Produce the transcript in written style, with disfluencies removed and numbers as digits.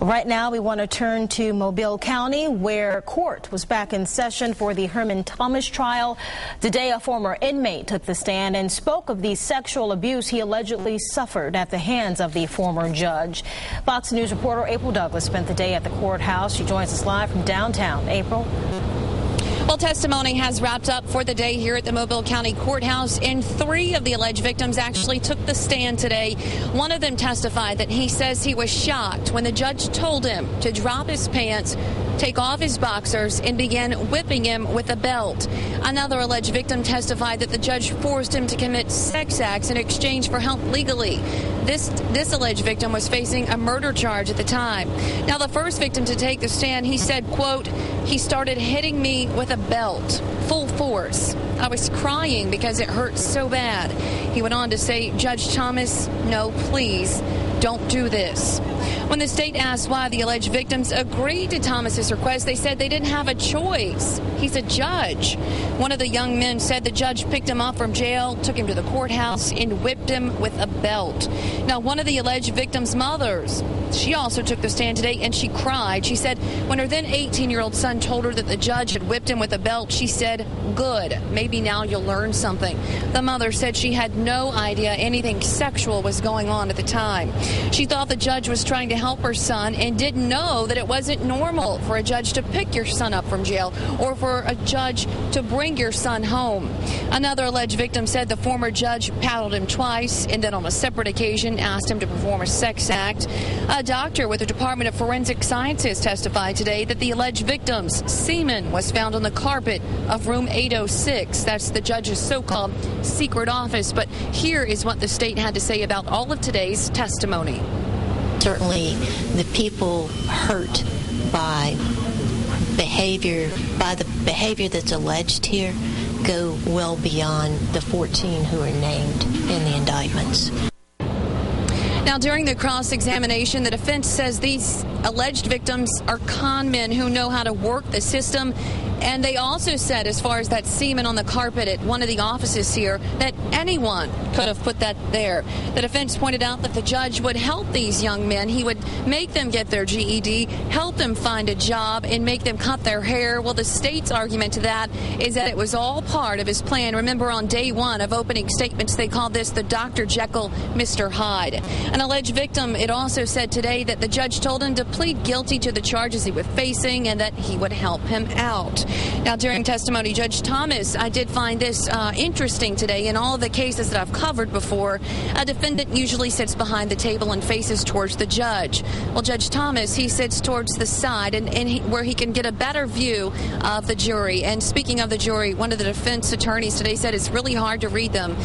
Right now, we want to turn to Mobile County, where court was back in session for the Herman Thomas trial. Today, a former inmate took the stand and spoke of the sexual abuse he allegedly suffered at the hands of the former judge. Fox News reporter April Douglas spent the day at the courthouse. She joins us live from downtown. April. Well, testimony has wrapped up for the day here at the Mobile County Courthouse, and 3 of the alleged victims actually took the stand today. One of them testified that he says he was shocked when the judge told him to drop his pants, take off his boxers, and began whipping him with a belt. Another alleged victim testified that the judge forced him to commit sex acts in exchange for help legally. This alleged victim was facing a murder charge at the time. Now, the first victim to take the stand, he said, quote, "He started hitting me with a belt, full force. I was crying because it hurt so bad." He went on to say, "Judge Thomas, no, please, don't do this." When the state asked why the alleged victims agreed to Thomas's request, they said they didn't have a choice. He's a judge. One of the young men said the judge picked him up from jail, took him to the courthouse, and whipped him with a belt. Now, one of the alleged victims' mothers, she also took the stand today, and she cried. She said when her then 18-year-old son told her that the judge had whipped him with a belt, she said, "Good, maybe now you'll learn something." The mother said she had no idea anything sexual was going on at the time. She thought the judge was trying to help her son and didn't know that it wasn't normal for a judge to pick your son up from jail or for a judge to bring your son home. Another alleged victim said the former judge paddled him twice and then on a separate occasion asked him to perform a sex act. A doctor with the Department of Forensic Sciences testified today that the alleged victim's semen was found on the carpet of room 806. That's the judge's so-called secret office. But here is what the state had to say about all of today's testimony. Certainly the people hurt by the behavior that's alleged here go well beyond the 14 who are named in the indictments. Now, during the cross-examination, the defense says these alleged victims are con men who know how to work the system. And they also said, as far as that semen on the carpet at one of the offices here, that anyone could have put that there. The defense pointed out that the judge would help these young men. He would make them get their GED, help them find a job, and make them cut their hair. Well, the state's argument to that is that it was all part of his plan. Remember, on day 1 of opening statements, they called this the Dr. Jekyll, Mr. Hyde. An alleged victim, it also said today that the judge told him to plead guilty to the charges he was facing and that he would help him out. Now, during testimony, Judge Thomas, I did find this interesting today. In all of the cases that I've covered before, a defendant usually sits behind the table and faces towards the judge. Well, Judge Thomas, he sits towards the side where he can get a better view of the jury. And speaking of the jury, one of the defense attorneys today said it's really hard to read them.